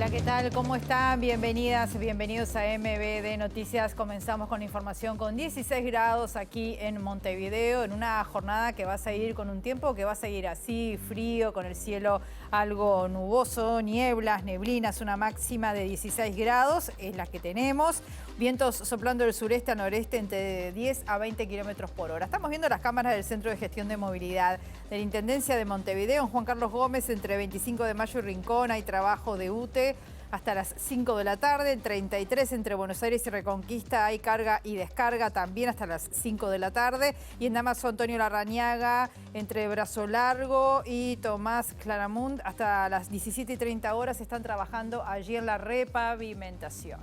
Hola, ¿qué tal? ¿Cómo están? Bienvenidas, bienvenidos a MBD Noticias. Comenzamos con información con 16 grados aquí en Montevideo, en una jornada que va a seguir con un tiempo que va a seguir así, frío, con el cielo algo nuboso, nieblas, neblinas, una máxima de 16 grados, es la que tenemos. Vientos soplando del sureste a noreste entre 10 a 20 kilómetros por hora. Estamos viendo las cámaras del Centro de Gestión de Movilidad de la Intendencia de Montevideo. En Juan Carlos Gómez, entre 25 de Mayo y Rincón, hay trabajo de UTE hasta las 5 de la tarde. En 33, entre Buenos Aires y Reconquista, hay carga y descarga también hasta las 5 de la tarde. Y en Damaso Antonio Larrañaga, entre Brazo Largo y Tomás Claramunt, hasta las 17:30 horas están trabajando allí en la repavimentación.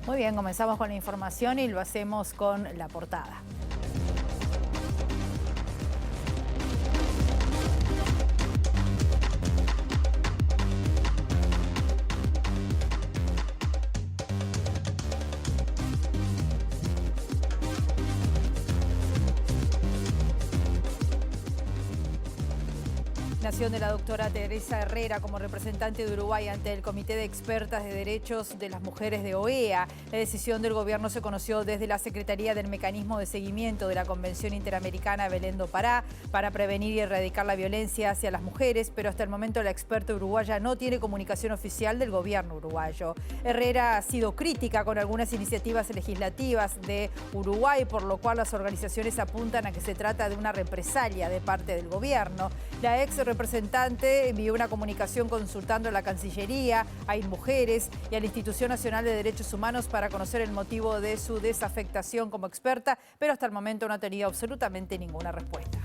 Muy bien, comenzamos con la información y lo hacemos con la portada. De la doctora Teresa Herrera como representante de Uruguay ante el Comité de Expertas de Derechos de las Mujeres de OEA. La decisión del gobierno se conoció desde la Secretaría del Mecanismo de Seguimiento de la Convención Interamericana Belén do Pará para prevenir y erradicar la violencia hacia las mujeres, pero hasta el momento la experta uruguaya no tiene comunicación oficial del gobierno uruguayo. Herrera ha sido crítica con algunas iniciativas legislativas de Uruguay, por lo cual las organizaciones apuntan a que se trata de una represalia de parte del gobierno. La ex representante envió una comunicación consultando a la Cancillería, a InMujeres y a la Institución Nacional de Derechos Humanos para conocer el motivo de su desafectación como experta, pero hasta el momento no ha tenido absolutamente ninguna respuesta.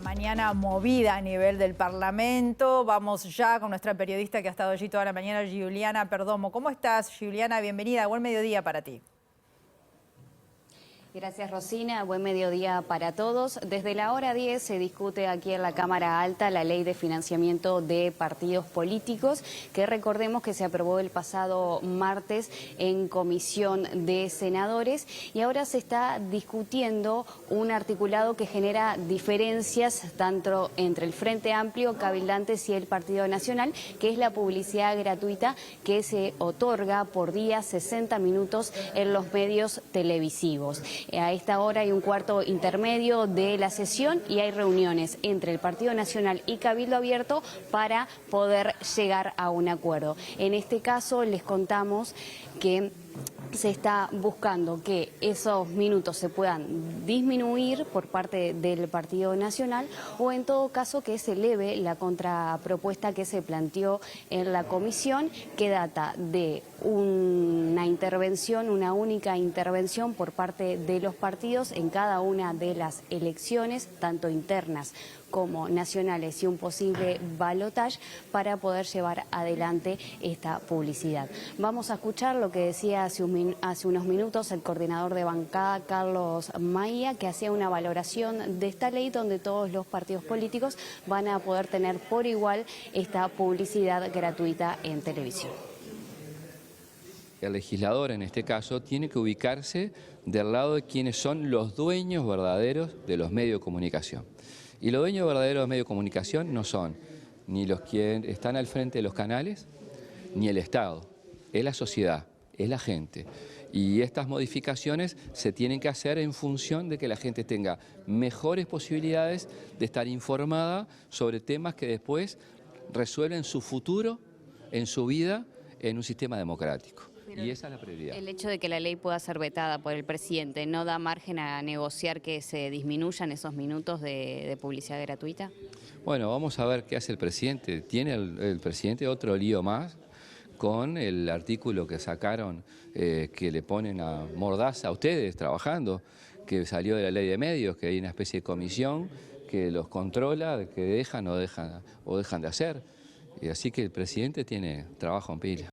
Mañana movida a nivel del Parlamento. Vamos ya con nuestra periodista que ha estado allí toda la mañana, Giuliana Perdomo. ¿Cómo estás, Giuliana? Bienvenida. Buen mediodía para ti. Gracias, Rosina. Buen mediodía para todos. Desde la hora 10 se discute aquí en la Cámara Alta la Ley de Financiamiento de Partidos Políticos, que recordemos que se aprobó el pasado martes en Comisión de Senadores, y ahora se está discutiendo un articulado que genera diferencias tanto entre el Frente Amplio, Cabildantes y el Partido Nacional, que es la publicidad gratuita que se otorga por día 60 minutos en los medios televisivos. A esta hora hay un cuarto intermedio de la sesión y hay reuniones entre el Partido Nacional y Cabildo Abierto para poder llegar a un acuerdo. En este caso les contamos que se está buscando que esos minutos se puedan disminuir por parte del Partido Nacional, o en todo caso que se eleve la contrapropuesta que se planteó en la comisión, que data de una intervención, una única intervención por parte de los partidos en cada una de las elecciones, tanto internas como nacionales, y un posible balotaje para poder llevar adelante esta publicidad. Vamos a escuchar lo que decía hace unos minutos el coordinador de bancada, Carlos Maía, que hacía una valoración de esta ley donde todos los partidos políticos van a poder tener por igual esta publicidad gratuita en televisión. El legislador, en este caso, tiene que ubicarse del lado de quienes son los dueños verdaderos de los medios de comunicación. Y los dueños verdaderos de los medios de comunicación no son ni los que están al frente de los canales, ni el Estado, es la sociedad, es la gente. Y estas modificaciones se tienen que hacer en función de que la gente tenga mejores posibilidades de estar informada sobre temas que después resuelven su futuro, en su vida, en un sistema democrático. Y esa es la prioridad. El hecho de que la ley pueda ser vetada por el presidente, ¿no da margen a negociar que se disminuyan esos minutos de publicidad gratuita? Bueno, vamos a ver qué hace el presidente. ¿Tiene el presidente otro lío más con el artículo que sacaron, que le ponen a mordaza a ustedes trabajando, que salió de la ley de medios, que hay una especie de comisión que los controla, de que dejan o dejan de hacer. Y así que el presidente tiene trabajo en pila.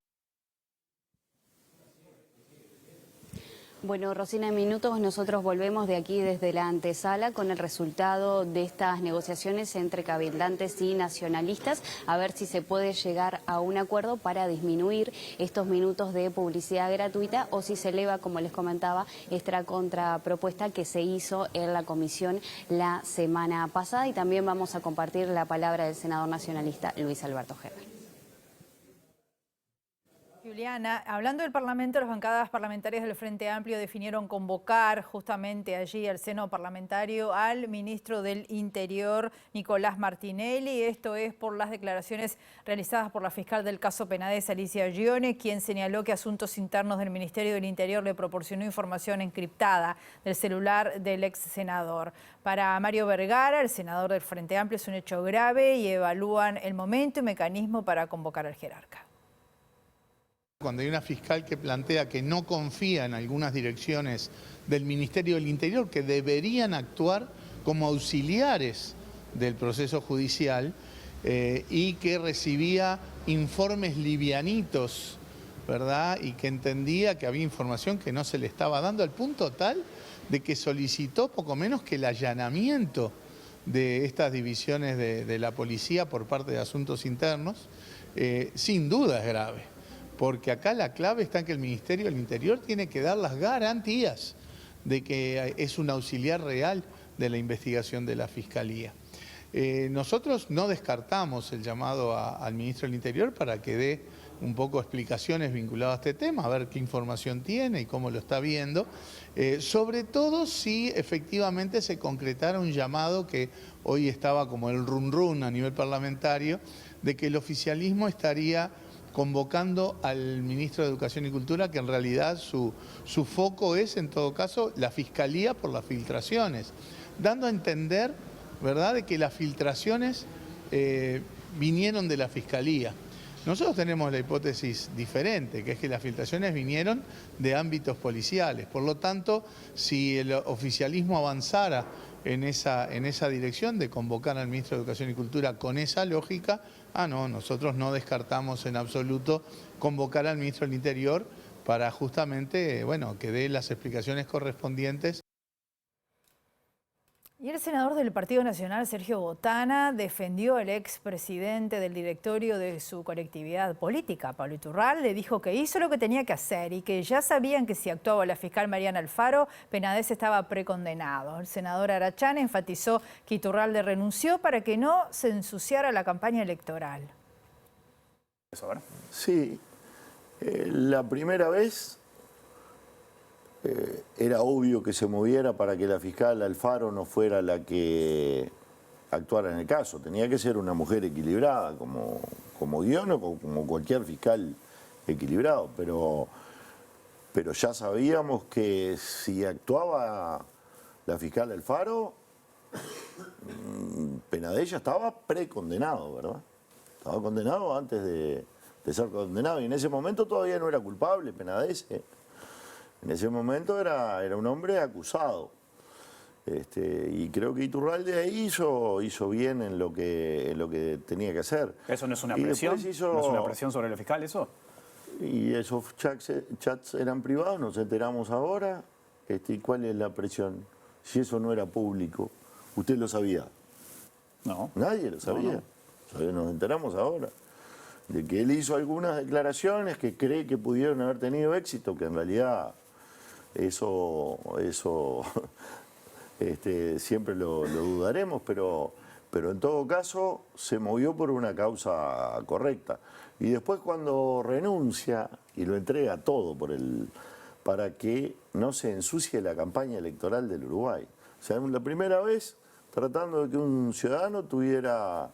Bueno, Rosina, en minutos nosotros volvemos de aquí desde la antesala con el resultado de estas negociaciones entre cabildantes y nacionalistas, a ver si se puede llegar a un acuerdo para disminuir estos minutos de publicidad gratuita o si se eleva, como les comentaba, esta contrapropuesta que se hizo en la comisión la semana pasada. Y también vamos a compartir la palabra del senador nacionalista Luis Alberto Heber. Juliana, hablando del Parlamento, las bancadas parlamentarias del Frente Amplio definieron convocar justamente allí al seno parlamentario al ministro del Interior, Nicolás Martinelli. Esto es por las declaraciones realizadas por la fiscal del caso Penades, Alicia Gione, quien señaló que Asuntos Internos del Ministerio del Interior le proporcionó información encriptada del celular del ex senador. Para Mario Vergara, el senador del Frente Amplio, es un hecho grave y evalúan el momento y mecanismo para convocar al jerarca. Cuando hay una fiscal que plantea que no confía en algunas direcciones del Ministerio del Interior que deberían actuar como auxiliares del proceso judicial y que recibía informes livianitos, ¿verdad? Y que entendía que había información que no se le estaba dando al punto tal de que solicitó poco menos que el allanamiento de estas divisiones de la policía por parte de Asuntos Internos, sin duda es grave. Porque acá la clave está en que el Ministerio del Interior tiene que dar las garantías de que es un auxiliar real de la investigación de la Fiscalía. Nosotros no descartamos el llamado al Ministro del Interior para que dé un poco explicaciones vinculadas a este tema, a ver qué información tiene y cómo lo está viendo, sobre todo si efectivamente se concretara un llamado que hoy estaba como el run run a nivel parlamentario, de que el oficialismo estaría convocando al ministro de Educación y Cultura, que en realidad su foco es, en todo caso, la Fiscalía por las filtraciones, dando a entender, ¿verdad?, de que las filtraciones vinieron de la Fiscalía. Nosotros tenemos la hipótesis diferente, que es que las filtraciones vinieron de ámbitos policiales. Por lo tanto, si el oficialismo avanzara en esa dirección de convocar al ministro de Educación y Cultura con esa lógica, no, nosotros no descartamos en absoluto convocar al ministro del Interior para justamente, bueno, que dé las explicaciones correspondientes. Y el senador del Partido Nacional, Sergio Botana, defendió al expresidente del directorio de su colectividad política, Pablo Iturralde. Le dijo que hizo lo que tenía que hacer y que ya sabían que si actuaba la fiscal Mariana Alfaro, Penades estaba precondenado. El senador Arachán enfatizó que Iturralde renunció para que no se ensuciara la campaña electoral. Sí, la primera vez era obvio que se moviera para que la fiscal Alfaro no fuera la que actuara en el caso. Tenía que ser una mujer equilibrada, como Guión o como cualquier fiscal equilibrado. Pero ya sabíamos que si actuaba la fiscal Alfaro, Penades ya estaba precondenado, ¿verdad? Estaba condenado antes de ser condenado y en ese momento todavía no era culpable Penades. En ese momento era un hombre acusado. Y creo que Iturralde ahí hizo bien en lo que tenía que hacer. ¿Eso no es una presión? ¿No es una presión sobre el fiscal eso? Y esos chats eran privados, nos enteramos ahora. ¿Y cuál es la presión? Si eso no era público, ¿usted lo sabía? No. Nadie lo sabía. No. Nos enteramos ahora. De que él hizo algunas declaraciones que cree que pudieron haber tenido éxito, que en realidad eso siempre lo dudaremos, pero en todo caso se movió por una causa correcta. Y después cuando renuncia y lo entrega todo para que no se ensucie la campaña electoral del Uruguay. O sea, la primera vez tratando de que un ciudadano tuviera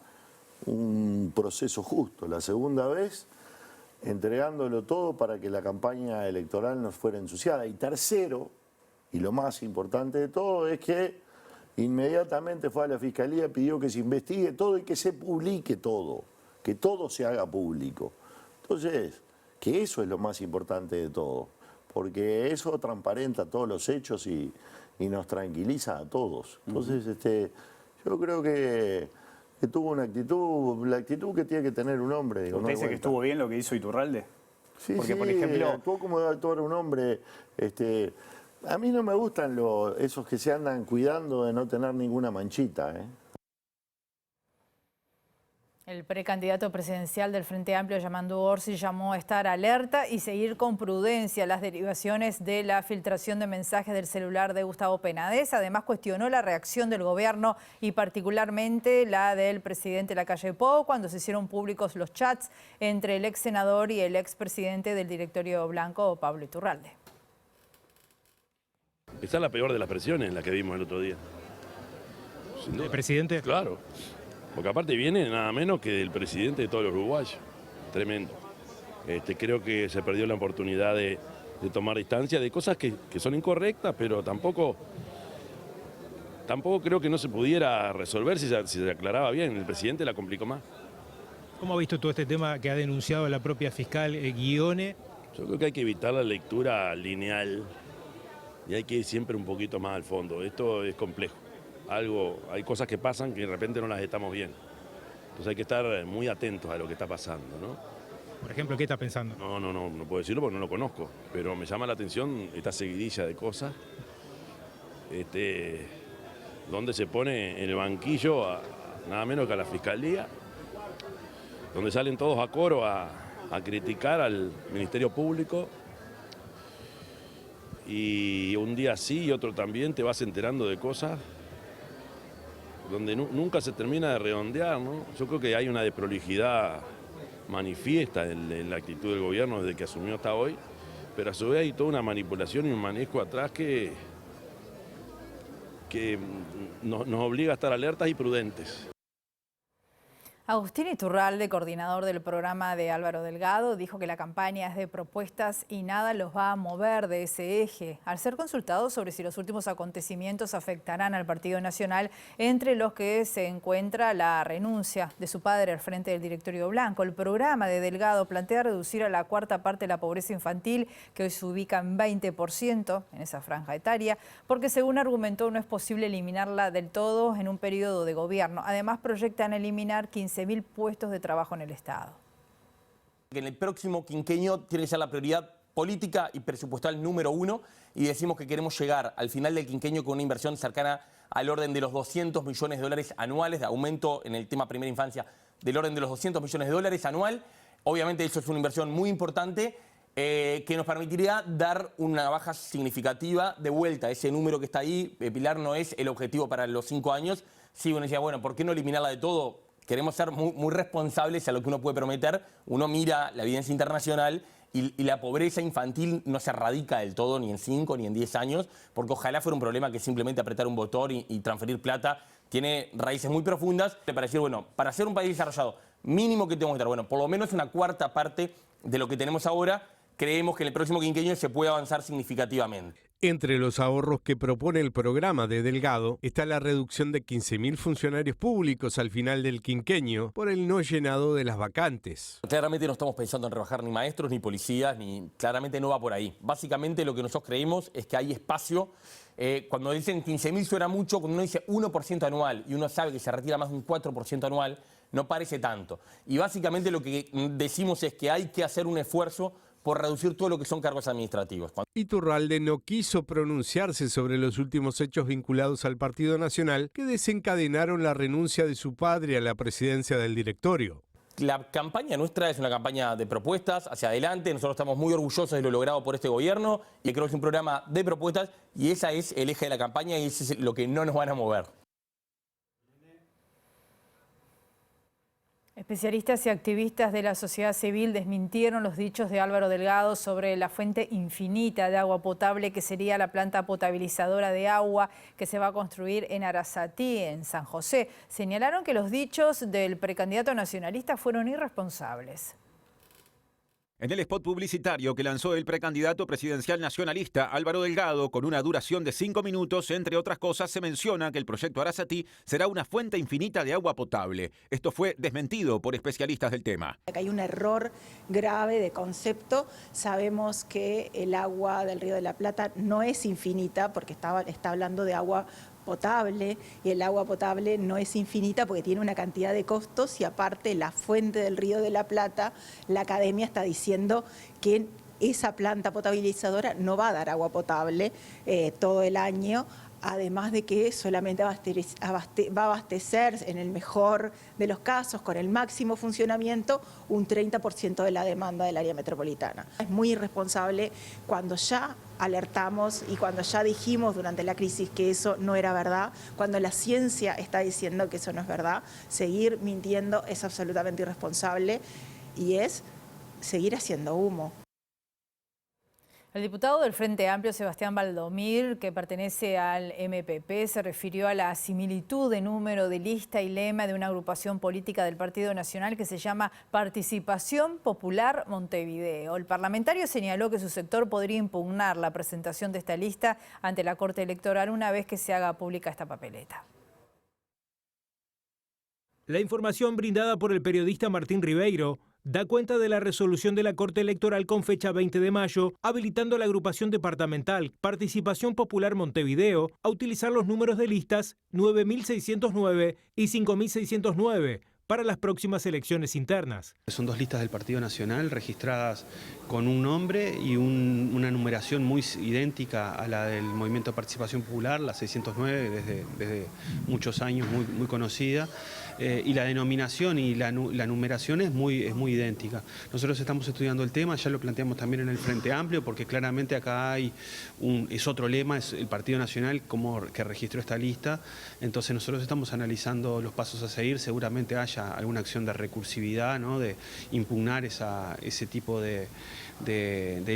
un proceso justo. La segunda vez, entregándolo todo para que la campaña electoral no fuera ensuciada. Y tercero, y lo más importante de todo, es que inmediatamente fue a la Fiscalía, pidió que se investigue todo y que se publique todo, que todo se haga público. Entonces, que eso es lo más importante de todo, porque eso transparenta todos los hechos y y nos tranquiliza a todos. Entonces, yo creo que tuvo una actitud, la actitud que tiene que tener un hombre. Digo, ¿Usted dice que estuvo bien lo que hizo Iturralde? Sí, porque, sí, por ejemplo, actuó como debe actuar un hombre. A mí no me gustan esos que se andan cuidando de no tener ninguna manchita, El precandidato presidencial del Frente Amplio, Yamandu Orsi, llamó a estar alerta y seguir con prudencia las derivaciones de la filtración de mensajes del celular de Gustavo Penades. Además, cuestionó la reacción del gobierno y particularmente la del presidente Lacalle Pou cuando se hicieron públicos los chats entre el ex senador y el ex presidente del directorio blanco, Pablo Iturralde. Esa es la peor de las presiones, la que vimos el otro día. ¿El presidente? Claro. Porque aparte viene nada menos que del presidente de todos los uruguayos. Tremendo. Creo que se perdió la oportunidad de tomar distancia de cosas que son incorrectas, pero tampoco creo que no se pudiera resolver si se aclaraba bien. El presidente la complicó más. ¿Cómo ha visto todo este tema que ha denunciado la propia fiscal Guione? Yo creo que hay que evitar la lectura lineal y hay que ir siempre un poquito más al fondo. Esto es complejo. Hay cosas que pasan que de repente no las estamos viendo. Entonces hay que estar muy atentos a lo que está pasando, ¿no? Por ejemplo, ¿qué está pensando? No puedo decirlo porque no lo conozco, pero me llama la atención esta seguidilla de cosas, donde se pone en el banquillo nada menos que a la fiscalía, donde salen todos a coro a criticar al Ministerio Público, y un día sí y otro también te vas enterando de cosas donde nunca se termina de redondear, ¿no? Yo creo que hay una desprolijidad manifiesta en la actitud del gobierno desde que asumió hasta hoy, pero a su vez hay toda una manipulación y un manejo atrás que nos obliga a estar alertas y prudentes. Agustín Iturralde, coordinador del programa de Álvaro Delgado, dijo que la campaña es de propuestas y nada los va a mover de ese eje. Al ser consultado sobre si los últimos acontecimientos afectarán al Partido Nacional, entre los que se encuentra la renuncia de su padre al frente del directorio blanco, el programa de Delgado plantea reducir a la cuarta parte la pobreza infantil, que hoy se ubica en 20% en esa franja etaria, porque según argumentó no es posible eliminarla del todo en un periodo de gobierno. Además proyectan eliminar 15.000 puestos de trabajo en el Estado. En el próximo quinquenio tiene que ser la prioridad política y presupuestal número 1 y decimos que queremos llegar al final del quinquenio con una inversión cercana al orden de los 200 millones de dólares anuales, de aumento en el tema primera infancia del orden de los 200 millones de dólares anual. Obviamente eso es una inversión muy importante que nos permitiría dar una baja significativa de vuelta. Ese número que está ahí, Pilar, no es el objetivo para los 5 años. Sí, uno decía, bueno, ¿por qué no eliminarla de todo? Queremos ser muy responsables a lo que uno puede prometer. Uno mira la evidencia internacional y la pobreza infantil no se erradica del todo ni en 5 ni en 10 años, porque ojalá fuera un problema que simplemente apretar un botón y transferir plata. Tiene raíces muy profundas para decir, bueno, para ser un país desarrollado, mínimo que tenemos que estar, bueno, por lo menos una cuarta parte de lo que tenemos ahora. Creemos que en el próximo quinquenio se puede avanzar significativamente. Entre los ahorros que propone el programa de Delgado está la reducción de 15.000 funcionarios públicos al final del quinquenio por el no llenado de las vacantes. Claramente no estamos pensando en rebajar ni maestros ni policías, claramente no va por ahí. Básicamente lo que nosotros creemos es que hay espacio. Cuando dicen 15.000 suena mucho, cuando uno dice 1% anual y uno sabe que se retira más de un 4% anual, no parece tanto. Y básicamente lo que decimos es que hay que hacer un esfuerzo por reducir todo lo que son cargos administrativos. Iturralde no quiso pronunciarse sobre los últimos hechos vinculados al Partido Nacional que desencadenaron la renuncia de su padre a la presidencia del directorio. La campaña nuestra es una campaña de propuestas hacia adelante. Nosotros estamos muy orgullosos de lo logrado por este gobierno y creo que es un programa de propuestas y ese es el eje de la campaña y ese es lo que no nos van a mover. Especialistas y activistas de la sociedad civil desmintieron los dichos de Álvaro Delgado sobre la fuente infinita de agua potable que sería la planta potabilizadora de agua que se va a construir en Arasatí, en San José. Señalaron que los dichos del precandidato nacionalista fueron irresponsables. En el spot publicitario que lanzó el precandidato presidencial nacionalista Álvaro Delgado, con una duración de 5 minutos, entre otras cosas, se menciona que el proyecto Arasatí será una fuente infinita de agua potable. Esto fue desmentido por especialistas del tema. Hay un error grave de concepto. Sabemos que el agua del Río de la Plata no es infinita, porque está hablando de agua potable, y el agua potable no es infinita porque tiene una cantidad de costos, y aparte la fuente del Río de la Plata, la academia está diciendo que esa planta potabilizadora no va a dar agua potable todo el año, además de que solamente va a abastecer, en el mejor de los casos, con el máximo funcionamiento, un 30% de la demanda del área metropolitana. Es muy irresponsable cuando ya alertamos y cuando ya dijimos durante la crisis que eso no era verdad, cuando la ciencia está diciendo que eso no es verdad. Seguir mintiendo es absolutamente irresponsable y es seguir haciendo humo. El diputado del Frente Amplio, Sebastián Valdomir, que pertenece al MPP, se refirió a la similitud de número de lista y lema de una agrupación política del Partido Nacional que se llama Participación Popular Montevideo. El parlamentario señaló que su sector podría impugnar la presentación de esta lista ante la Corte Electoral una vez que se haga pública esta papeleta. La información brindada por el periodista Martín Ribeiro da cuenta de la resolución de la Corte Electoral con fecha 20 de mayo, habilitando a la agrupación departamental Participación Popular Montevideo a utilizar los números de listas 9.609 y 5.609 para las próximas elecciones internas. Son dos listas del Partido Nacional registradas con un nombre y una numeración muy idéntica a la del Movimiento de Participación Popular, la 609, desde muchos años muy conocida. Y la denominación y la numeración es muy idéntica. Nosotros estamos estudiando el tema, ya lo planteamos también en el Frente Amplio, porque claramente acá es otro lema, es el Partido Nacional que registró esta lista. Entonces nosotros estamos analizando los pasos a seguir, seguramente haya alguna acción de recursividad, ¿no?, de impugnar ese tipo de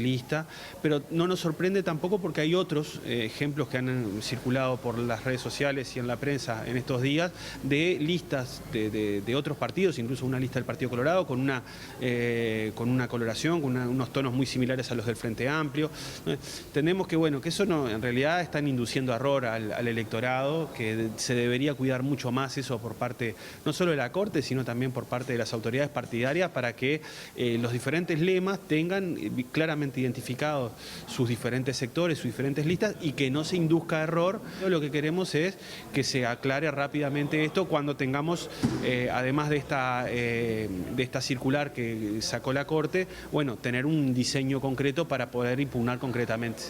lista, pero no nos sorprende tampoco porque hay otros ejemplos que han circulado por las redes sociales y en la prensa en estos días de listas de otros partidos, incluso una lista del Partido Colorado con una coloración, con unos tonos muy similares a los del Frente Amplio. Entendemos que que eso no, en realidad están induciendo error al electorado, que se debería cuidar mucho más eso por parte no solo de la Corte, sino también por parte de las autoridades partidarias, para que los diferentes lemas tengan claramente identificados sus diferentes sectores, sus diferentes listas, y que no se induzca error. Lo que queremos es que se aclare rápidamente esto cuando tengamos, además de esta circular que sacó la Corte, tener un diseño concreto para poder impugnar concretamente.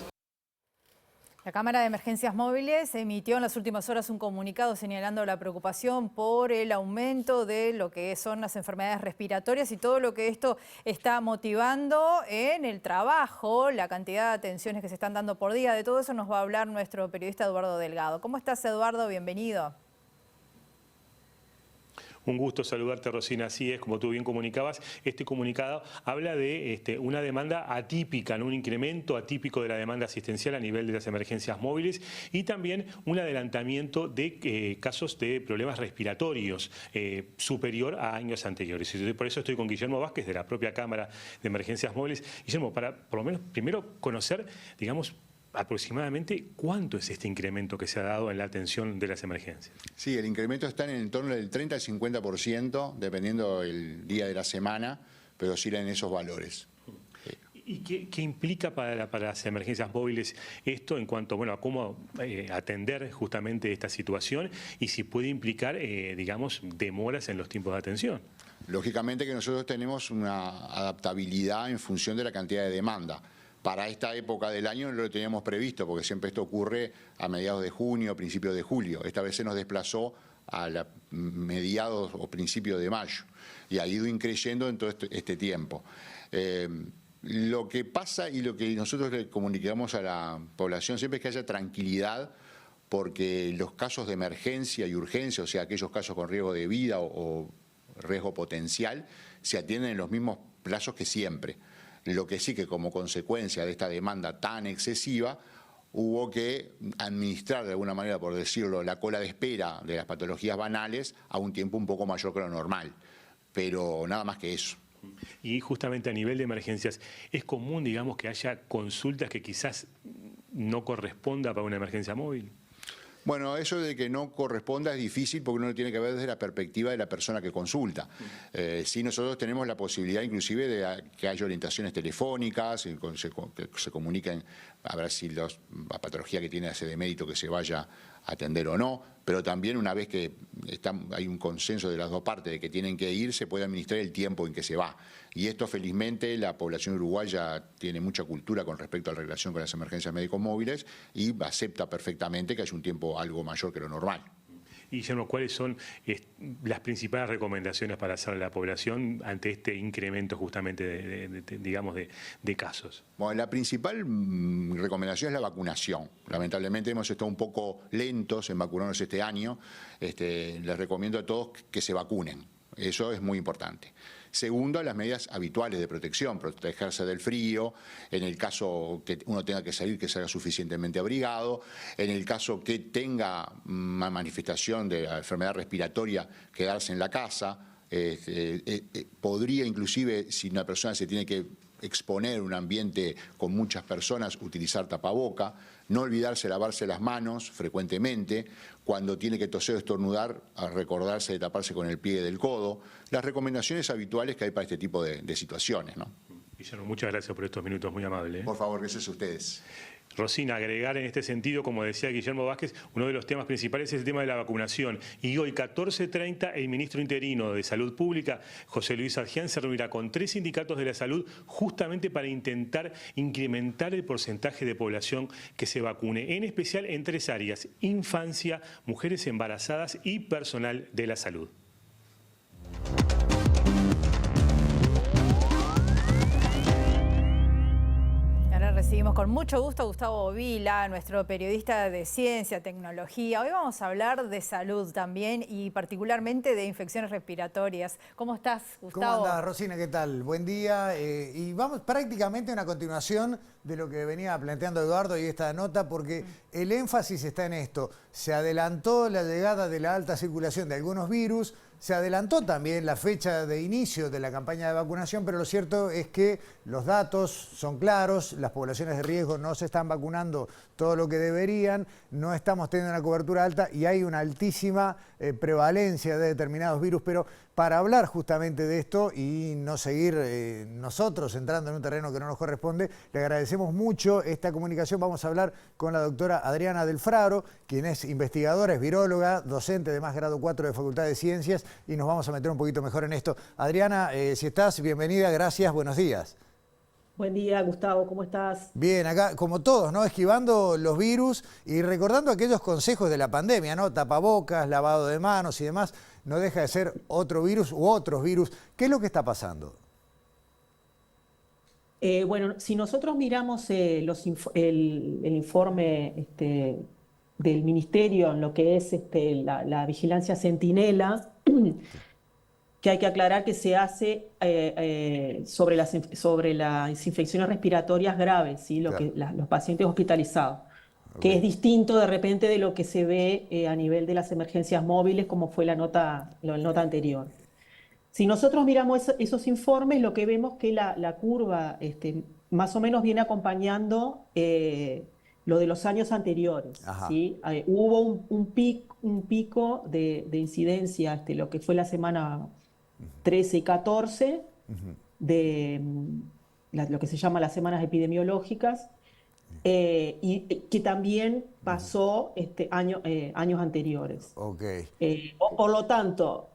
La Cámara de Emergencias Móviles emitió en las últimas horas un comunicado señalando la preocupación por el aumento de lo que son las enfermedades respiratorias y todo lo que esto está motivando en el trabajo, la cantidad de atenciones que se están dando por día. De todo eso nos va a hablar nuestro periodista Eduardo Delgado. ¿Cómo estás, Eduardo? Bienvenido. Un gusto saludarte, Rosina. Así es, como tú bien comunicabas, este comunicado habla de una demanda atípica, ¿no? Un incremento atípico de la demanda asistencial a nivel de las emergencias móviles y también un adelantamiento de casos de problemas respiratorios superior a años anteriores. Y por eso estoy con Guillermo Vázquez, de la propia Cámara de Emergencias Móviles. Guillermo, para por lo menos primero conocer, digamos, aproximadamente cuánto es este incremento que se ha dado en la atención de las emergencias. Sí, el incremento está en torno del 30 al 50%, dependiendo del día de la semana, pero oscila en esos valores. ¿Y qué implica para las emergencias móviles esto en cuanto a cómo atender justamente esta situación y si puede implicar, digamos, demoras en los tiempos de atención? Lógicamente que nosotros tenemos una adaptabilidad en función de la cantidad de demanda. Para esta época del año no lo teníamos previsto, porque siempre esto ocurre a mediados de junio, principios de julio. Esta vez se nos desplazó a mediados o principios de mayo y ha ido increyendo en todo este tiempo. Lo que pasa y lo que nosotros le comunicamos a la población siempre es que haya tranquilidad, porque los casos de emergencia y urgencia, o sea, aquellos casos con riesgo de vida o riesgo potencial, se atienden en los mismos plazos que siempre. Lo que sí que como consecuencia de esta demanda tan excesiva hubo que administrar de alguna manera, por decirlo, la cola de espera de las patologías banales a un tiempo un poco mayor que lo normal, pero nada más que eso. Y justamente a nivel de emergencias, ¿es común, digamos, que haya consultas que quizás no corresponda para una emergencia móvil? Bueno, eso de que no corresponda es difícil porque uno lo tiene que ver desde la perspectiva de la persona que consulta. Sí, nosotros tenemos la posibilidad inclusive de que haya orientaciones telefónicas, que se comuniquen a ver si la patología que tiene hace de mérito que se vaya a atender o no, pero también una vez que hay un consenso de las dos partes de que tienen que ir, se puede administrar el tiempo en que se va. Y esto felizmente la población uruguaya tiene mucha cultura con respecto a la relación con las emergencias médicos móviles y acepta perfectamente que haya un tiempo algo mayor que lo normal. Y Guillermo, ¿cuáles son las principales recomendaciones para hacer a la población ante este incremento justamente de casos? Bueno, la principal recomendación es la vacunación. Lamentablemente hemos estado un poco lentos en vacunarnos este año. Les recomiendo a todos que se vacunen. Eso es muy importante. Segundo, las medidas habituales de protección, protegerse del frío, en el caso que uno tenga que salir, que salga suficientemente abrigado, en el caso que tenga una manifestación de la enfermedad respiratoria, quedarse en la casa, podría inclusive, si una persona se tiene que exponer en un ambiente con muchas personas, utilizar tapaboca, no olvidarse de lavarse las manos frecuentemente, cuando tiene que toser o estornudar, a recordarse de taparse con el pie del codo, las recomendaciones habituales que hay para este tipo de situaciones, ¿no? Guillermo, muchas gracias por estos minutos, muy amable. Por favor, gracias a ustedes. Rosina, agregar en este sentido, como decía Guillermo Vázquez, uno de los temas principales es el tema de la vacunación. Y hoy, 14:30, el ministro interino de Salud Pública, José Luis Argián, se reunirá con 3 sindicatos de la salud justamente para intentar incrementar el porcentaje de población que se vacune, en especial en 3 áreas: infancia, mujeres embarazadas y personal de la salud. Recibimos con mucho gusto a Gustavo Vila, nuestro periodista de ciencia, tecnología. Hoy vamos a hablar de salud también y particularmente de infecciones respiratorias. ¿Cómo estás, Gustavo? ¿Cómo andás, Rosina? ¿Qué tal? Buen día. Y vamos prácticamente a una continuación de lo que venía planteando Eduardo y esta nota, porque el énfasis está en esto. Se adelantó la llegada de la alta circulación de algunos virus, se adelantó también la fecha de inicio de la campaña de vacunación, pero lo cierto es que los datos son claros, las poblaciones de riesgo no se están vacunando todo lo que deberían, no estamos teniendo una cobertura alta y hay una altísima prevalencia de determinados virus, pero para hablar justamente de esto y no seguir nosotros entrando en un terreno que no nos corresponde, le agradecemos mucho esta comunicación. Vamos a hablar con la doctora Adriana Del Fraro, quien es investigadora, es viróloga, docente de más grado 4 de Facultad de Ciencias, y nos vamos a meter un poquito mejor en esto. Adriana, si estás, bienvenida, gracias, buenos días. Buen día, Gustavo, ¿cómo estás? Bien, acá como todos, ¿no? Esquivando los virus y recordando aquellos consejos de la pandemia, ¿no? Tapabocas, lavado de manos y demás, no deja de ser otro virus u otros virus. ¿Qué es lo que está pasando? Bueno, si nosotros miramos el informe del Ministerio en lo que es la vigilancia centinela, que hay que aclarar que se hace sobre las infecciones respiratorias graves, ¿sí? Los pacientes hospitalizados, que es distinto de repente de lo que se ve a nivel de las emergencias móviles, como fue la nota anterior. Si nosotros miramos esos informes, lo que vemos que la curva más o menos viene acompañando lo de los años anteriores, ¿sí? Hubo un pico de incidencia, lo que fue la semana 13 y 14, de lo que se llama las semanas epidemiológicas, y que también pasó años anteriores. Por lo tanto,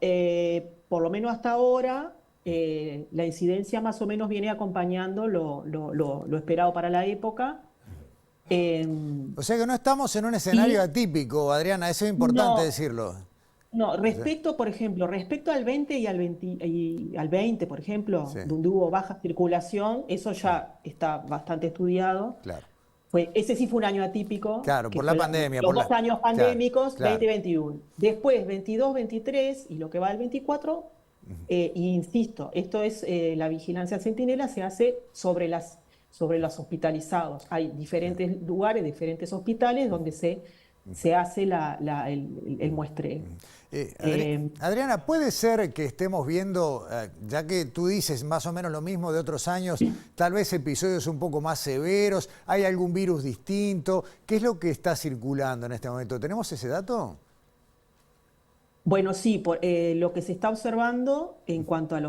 por lo menos hasta ahora, la incidencia más o menos viene acompañando lo esperado para la época. O sea que no estamos en un escenario atípico, Adriana, eso es importante decirlo. No, por ejemplo, respecto al 20 y al 20, por ejemplo, donde hubo baja circulación, eso ya está bastante estudiado. Claro. Ese sí fue un año atípico. Claro, por la pandemia. Los 2 años pandémicos, claro. 20 y 21. Después, 22, 23 y lo que va al 24, insisto, esto es la vigilancia centinela, se hace sobre los hospitalizados. Hay diferentes lugares, diferentes hospitales donde se se hace el muestreo. Adriana, ¿puede ser que estemos viendo, ya que tú dices más o menos lo mismo de otros años, tal vez episodios un poco más severos, hay algún virus distinto? ¿Qué es lo que está circulando en este momento? ¿Tenemos ese dato? Bueno, sí, lo que se está observando en cuanto a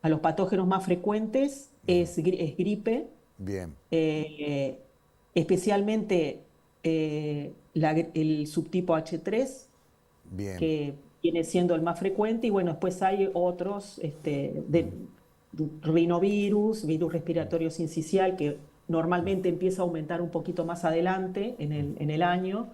los patógenos más frecuentes es gripe. Bien. Especialmente el subtipo H3, bien, que viene siendo el más frecuente, y bueno, después hay otros, rinovirus, virus respiratorio sincicial, que normalmente empieza a aumentar un poquito más adelante en el año.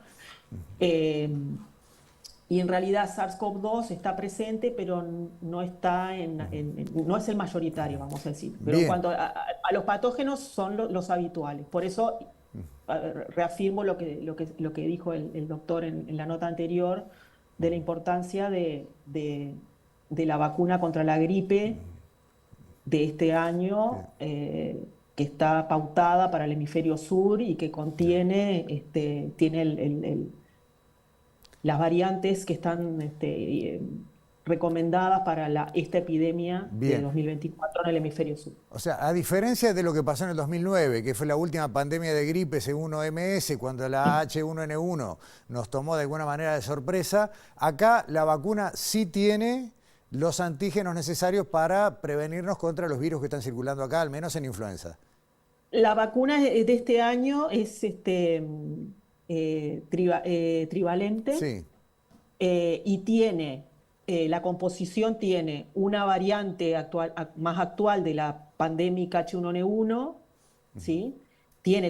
Y en realidad SARS-CoV-2 está presente, pero no está no es el mayoritario, vamos a decir. Pero en cuanto a los patógenos, son los habituales. Por eso reafirmo lo que dijo el doctor en la nota anterior, de la importancia de la vacuna contra la gripe de este año, que está pautada para el hemisferio sur y que tiene las variantes que están recomendadas para esta epidemia de 2024 en el hemisferio sur. O sea, a diferencia de lo que pasó en el 2009, que fue la última pandemia de gripe según OMS, cuando la H1N1 nos tomó de alguna manera de sorpresa, acá la vacuna sí tiene los antígenos necesarios para prevenirnos contra los virus que están circulando acá, al menos en influenza. La vacuna de este año es trivalente, sí. Y tiene, la composición tiene una variante más actual de la pandémica H1N1, ¿sí?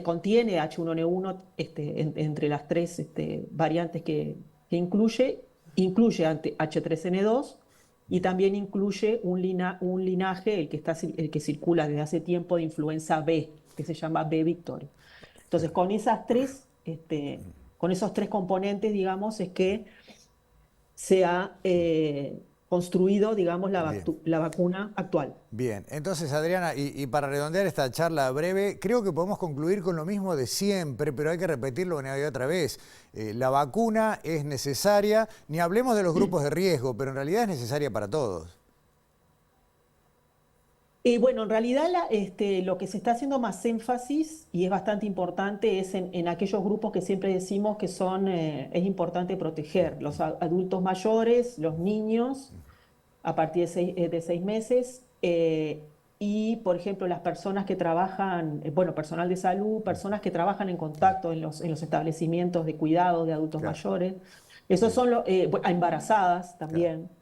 Contiene H1N1 entre las tres variantes que incluye H3N2 y también incluye un linaje, el que circula desde hace tiempo, de influenza B, que se llama B Victoria. Entonces, con esos tres componentes, digamos, es que se ha construido, digamos, la vacuna actual. Bien, entonces, Adriana, y para redondear esta charla breve, creo que podemos concluir con lo mismo de siempre, pero hay que repetirlo una y otra vez. La vacuna es necesaria, ni hablemos de los grupos de riesgo, pero en realidad es necesaria para todos. Bueno, en realidad lo que se está haciendo más énfasis, y es bastante importante, es en aquellos grupos que siempre decimos que es importante proteger: los adultos mayores, los niños a partir de 6 meses, y, por ejemplo, las personas que trabajan, personal de salud, personas que trabajan en contacto en los establecimientos de cuidado de adultos mayores. Esos son embarazadas también. Claro.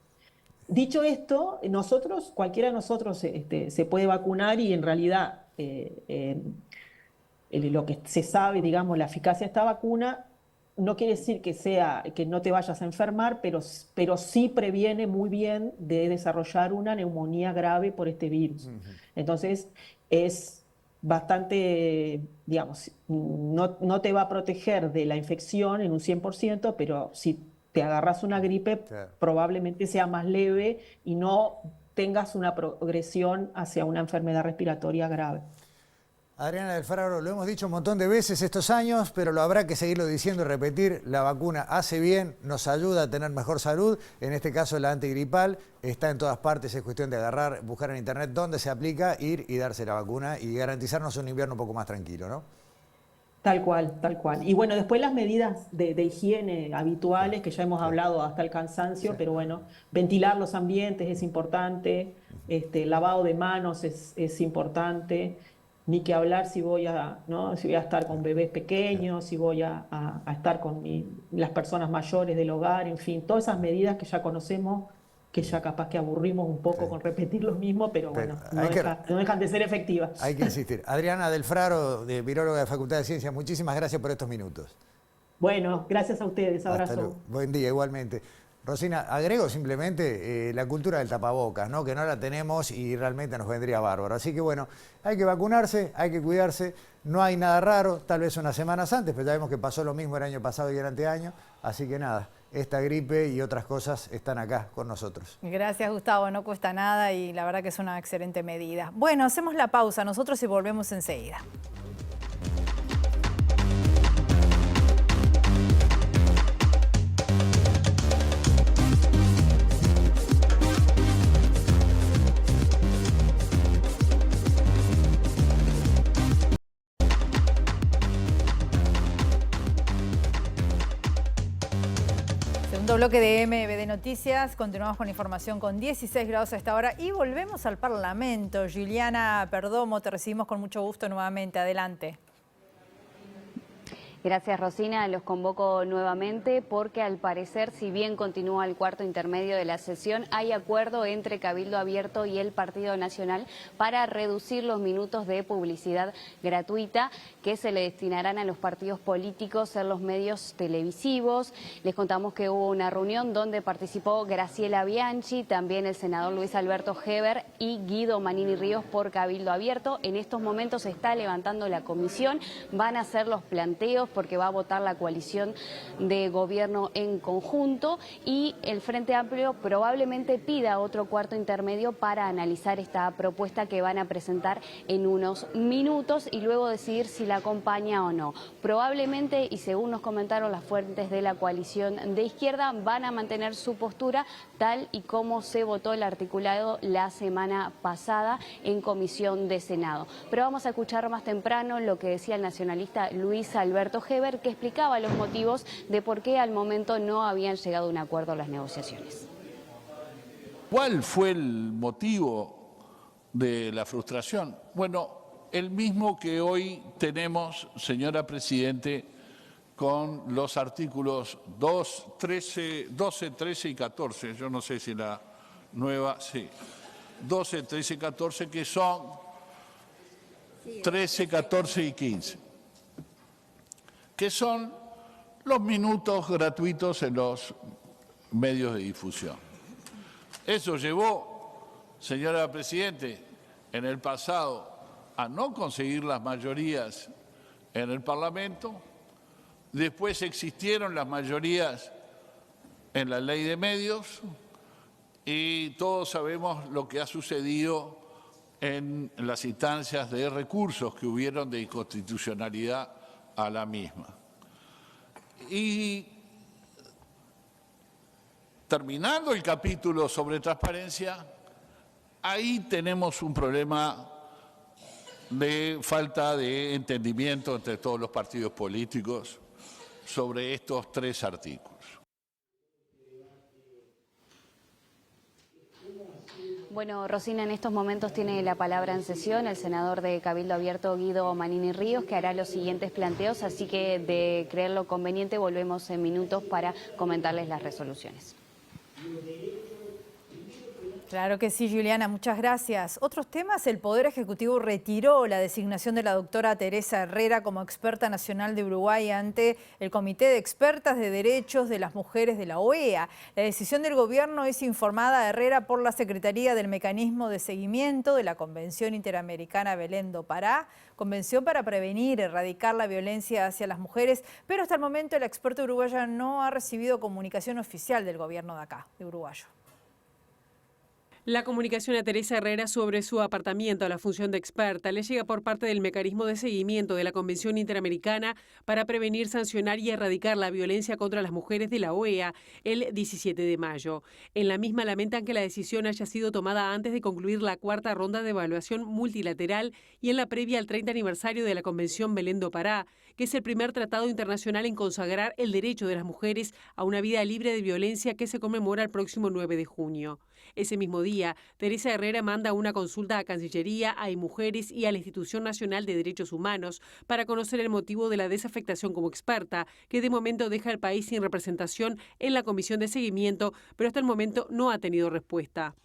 Dicho esto, cualquiera de nosotros se puede vacunar, y en realidad lo que se sabe, digamos, la eficacia de esta vacuna no quiere decir que no te vayas a enfermar, pero sí previene muy bien de desarrollar una neumonía grave por este virus. Entonces, es bastante, digamos, no te va a proteger de la infección en un 100%, pero si te agarras una gripe, probablemente sea más leve y no tengas una progresión hacia una enfermedad respiratoria grave. Adriana del Fraro, lo hemos dicho un montón de veces estos años, pero lo habrá que seguirlo diciendo y repetir: la vacuna hace bien, nos ayuda a tener mejor salud. En este caso, la antigripal está en todas partes, es cuestión de buscar en internet dónde se aplica, ir y darse la vacuna y garantizarnos un invierno un poco más tranquilo, ¿no? Tal cual, tal cual. Y bueno, después las medidas de higiene habituales, que ya hemos hablado hasta el cansancio, pero bueno, ventilar los ambientes es importante, lavado de manos es importante, ni que hablar si voy a estar con bebés pequeños, si voy a estar con las personas mayores del hogar, en fin, todas esas medidas que ya conocemos, que ya capaz que aburrimos un poco con repetir lo mismo, pero bueno, no dejan de ser efectivas. Hay que insistir. Adriana del Fraro, viróloga de Facultad de Ciencias, muchísimas gracias por estos minutos. Bueno, gracias a ustedes, abrazo. Buen día, igualmente. Rosina, agrego simplemente la cultura del tapabocas, ¿no? Que no la tenemos y realmente nos vendría bárbaro. Así que bueno, hay que vacunarse, hay que cuidarse, no hay nada raro, tal vez unas semanas antes, pero ya vemos que pasó lo mismo el año pasado y el anteaño, así que nada, esta gripe y otras cosas están acá con nosotros. Gracias, Gustavo, no cuesta nada y la verdad que es una excelente medida. Bueno, hacemos la pausa nosotros y volvemos enseguida. Cuarto bloque de MBD Noticias. Continuamos con información con 16 grados a esta hora y volvemos al Parlamento. Juliana Perdomo, te recibimos con mucho gusto nuevamente. Adelante. Gracias, Rosina. Los convoco nuevamente porque al parecer, si bien continúa el cuarto intermedio de la sesión, hay acuerdo entre Cabildo Abierto y el Partido Nacional para reducir los minutos de publicidad gratuita que se le destinarán a los partidos políticos en los medios televisivos. Les contamos que hubo una reunión donde participó Graciela Bianchi, también el senador Luis Alberto Heber y Guido Manini Ríos por Cabildo Abierto. En estos momentos se está levantando la comisión, van a hacer los planteos porque va a votar la coalición de gobierno en conjunto y el Frente Amplio probablemente pida otro cuarto intermedio para analizar esta propuesta que van a presentar en unos minutos y luego decidir si la acompaña o no. Probablemente, y según nos comentaron las fuentes de la coalición de izquierda, van a mantener su postura tal y como se votó el articulado la semana pasada en comisión de Senado. Pero vamos a escuchar más temprano lo que decía el nacionalista Luis Alberto Heber, que explicaba los motivos de por qué al momento no habían llegado a un acuerdo a las negociaciones. ¿Cuál fue el motivo de la frustración? Bueno, el mismo que hoy tenemos, señora Presidente, con los artículos 12, 13 y 14, yo no sé si la nueva, sí, 12, 13 y 14, que son 13, 14 y 15. Que son los minutos gratuitos en los medios de difusión. Eso llevó, señora Presidente, en el pasado a no conseguir las mayorías en el Parlamento. Después existieron las mayorías en la ley de medios y todos sabemos lo que ha sucedido en las instancias de recursos que hubieron de inconstitucionalidad a la misma. Y terminando el capítulo sobre transparencia, ahí tenemos un problema de falta de entendimiento entre todos los partidos políticos sobre estos tres artículos. Bueno, Rosina, en estos momentos tiene la palabra en sesión el senador de Cabildo Abierto, Guido Manini Ríos, que hará los siguientes planteos, así que de creerlo conveniente volvemos en minutos para comentarles las resoluciones. Claro que sí, Juliana, muchas gracias. Otros temas, el Poder Ejecutivo retiró la designación de la doctora Teresa Herrera como experta nacional de Uruguay ante el Comité de Expertas de Derechos de las Mujeres de la OEA. La decisión del gobierno es informada a Herrera por la Secretaría del Mecanismo de Seguimiento de la Convención Interamericana Belén do Pará, convención para prevenir y erradicar la violencia hacia las mujeres, pero hasta el momento la experta uruguaya no ha recibido comunicación oficial del gobierno de acá, de uruguayo. La comunicación a Teresa Herrera sobre su apartamiento a la función de experta le llega por parte del mecanismo de seguimiento de la Convención Interamericana para prevenir, sancionar y erradicar la violencia contra las mujeres de la OEA el 17 de mayo. En la misma lamentan que la decisión haya sido tomada antes de concluir la cuarta ronda de evaluación multilateral y en la previa al 30 aniversario de la Convención Belén do Pará, que es el primer tratado internacional en consagrar el derecho de las mujeres a una vida libre de violencia que se conmemora el próximo 9 de junio. Ese mismo día, Teresa Herrera manda una consulta a Cancillería, a Mujeres y a la Institución Nacional de Derechos Humanos para conocer el motivo de la desafectación como experta, que de momento deja al país sin representación en la comisión de seguimiento, pero hasta el momento no ha tenido respuesta.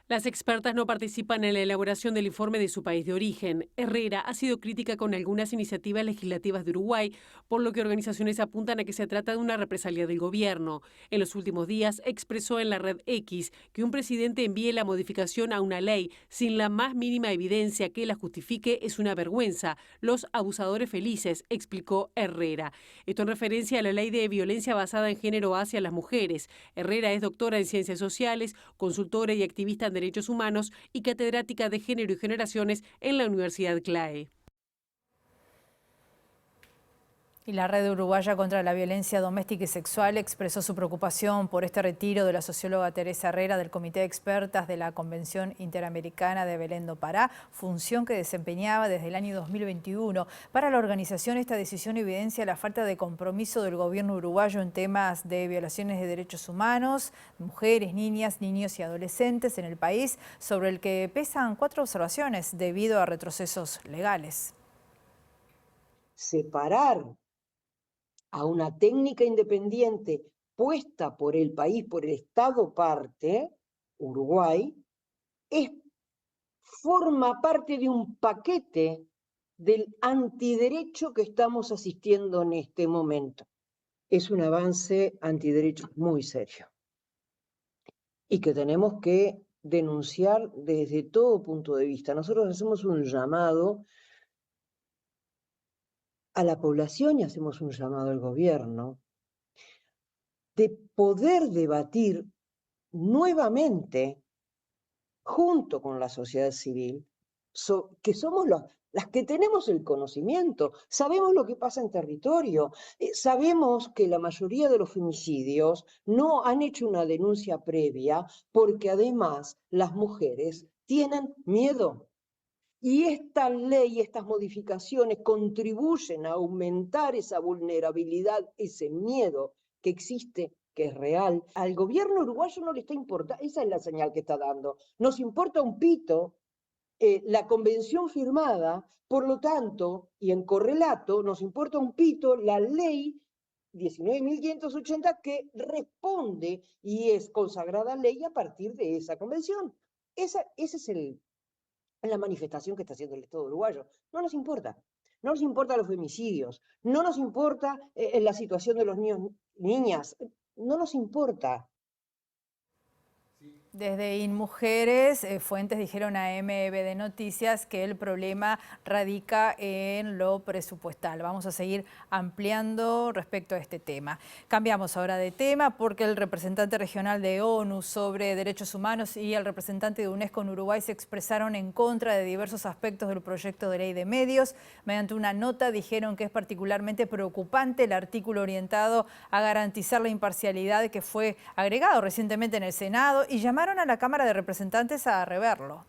Las expertas no participan en la elaboración del informe de su país de origen. Herrera ha sido crítica con algunas iniciativas legislativas de Uruguay, por lo que organizaciones apuntan a que se trata de una represalia del gobierno. En los últimos días expresó en la red X que un presidente envíe la modificación a una ley sin la más mínima evidencia que la justifique es una vergüenza. Los abusadores felices, explicó Herrera. Esto en referencia a la ley de violencia basada en género hacia las mujeres. Herrera es doctora en Ciencias Sociales, consultora y activista en Derechos Humanos y catedrática de Género y Generaciones en la Universidad CLAE. Y la Red Uruguaya contra la Violencia Doméstica y Sexual expresó su preocupación por este retiro de la socióloga Teresa Herrera del Comité de Expertas de la Convención Interamericana de Belén do Pará, función que desempeñaba desde el año 2021. Para la organización, esta decisión evidencia la falta de compromiso del gobierno uruguayo en temas de violaciones de derechos humanos, mujeres, niñas, niños y adolescentes en el país, sobre el que pesan 4 observaciones debido a retrocesos legales. Separar a una técnica independiente puesta por el país, por el Estado parte, Uruguay, forma parte de un paquete del antiderecho que estamos asistiendo en este momento. Es un avance antiderecho muy serio y que tenemos que denunciar desde todo punto de vista. Nosotros hacemos un llamado a la población y hacemos un llamado al gobierno de poder debatir nuevamente, junto con la sociedad civil, que somos las que tenemos el conocimiento, sabemos lo que pasa en territorio, sabemos que la mayoría de los femicidios no han hecho una denuncia previa porque además las mujeres tienen miedo. Y esta ley, estas modificaciones contribuyen a aumentar esa vulnerabilidad, ese miedo que existe, que es real. Al gobierno uruguayo no le está importando, esa es la señal que está dando. Nos importa un pito la convención firmada, por lo tanto, y en correlato, nos importa un pito la ley 19.580 que responde y es consagrada ley a partir de esa convención. Ese es la manifestación que está haciendo el Estado uruguayo. No nos importa. No nos importa los femicidios. No nos importa la situación de los niños, niñas. No nos importa. Desde InMujeres, fuentes dijeron a MBD Noticias que el problema radica en lo presupuestal. Vamos a seguir ampliando respecto a este tema. Cambiamos ahora de tema porque el representante regional de ONU sobre derechos humanos y el representante de UNESCO en Uruguay se expresaron en contra de diversos aspectos del proyecto de ley de medios. Mediante una nota dijeron que es particularmente preocupante el artículo orientado a garantizar la imparcialidad que fue agregado recientemente en el Senado y llamaron a la Cámara de Representantes a reverlo.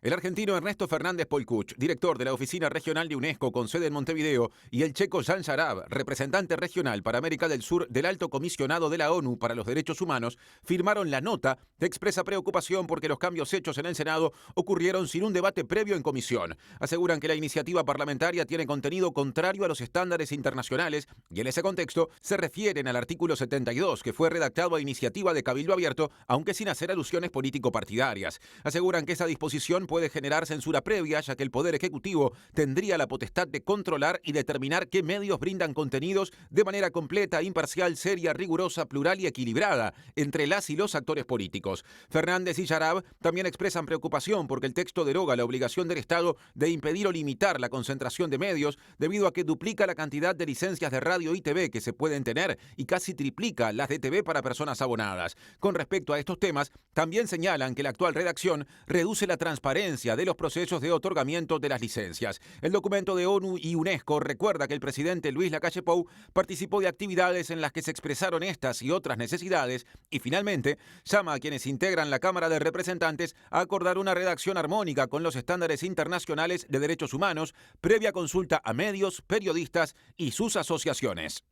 El argentino Ernesto Fernández Polcuch, director de la Oficina Regional de UNESCO con sede en Montevideo, y el checo Jan Jarab, representante regional para América del Sur del Alto Comisionado de la ONU para los Derechos Humanos, firmaron la nota que expresa preocupación porque los cambios hechos en el Senado ocurrieron sin un debate previo en comisión. Aseguran que la iniciativa parlamentaria tiene contenido contrario a los estándares internacionales y en ese contexto se refieren al artículo 72, que fue redactado a iniciativa de Cabildo Abierto, aunque sin hacer alusiones político-partidarias. Aseguran que esa disposición puede generar censura previa, ya que el Poder Ejecutivo tendría la potestad de controlar y determinar qué medios brindan contenidos de manera completa, imparcial, seria, rigurosa, plural y equilibrada entre las y los actores políticos. Fernández y Jarab también expresan preocupación porque el texto deroga la obligación del Estado de impedir o limitar la concentración de medios debido a que duplica la cantidad de licencias de radio y TV que se pueden tener y casi triplica las de TV para personas abonadas. Con respecto a estos temas, también señalan que la actual redacción reduce la transparencia de los procesos de otorgamiento de las licencias. El documento de ONU y UNESCO recuerda que el presidente Luis Lacalle Pou participó de actividades en las que se expresaron estas y otras necesidades y finalmente llama a quienes integran la Cámara de Representantes a acordar una redacción armónica con los estándares internacionales de derechos humanos previa consulta a medios, periodistas y sus asociaciones.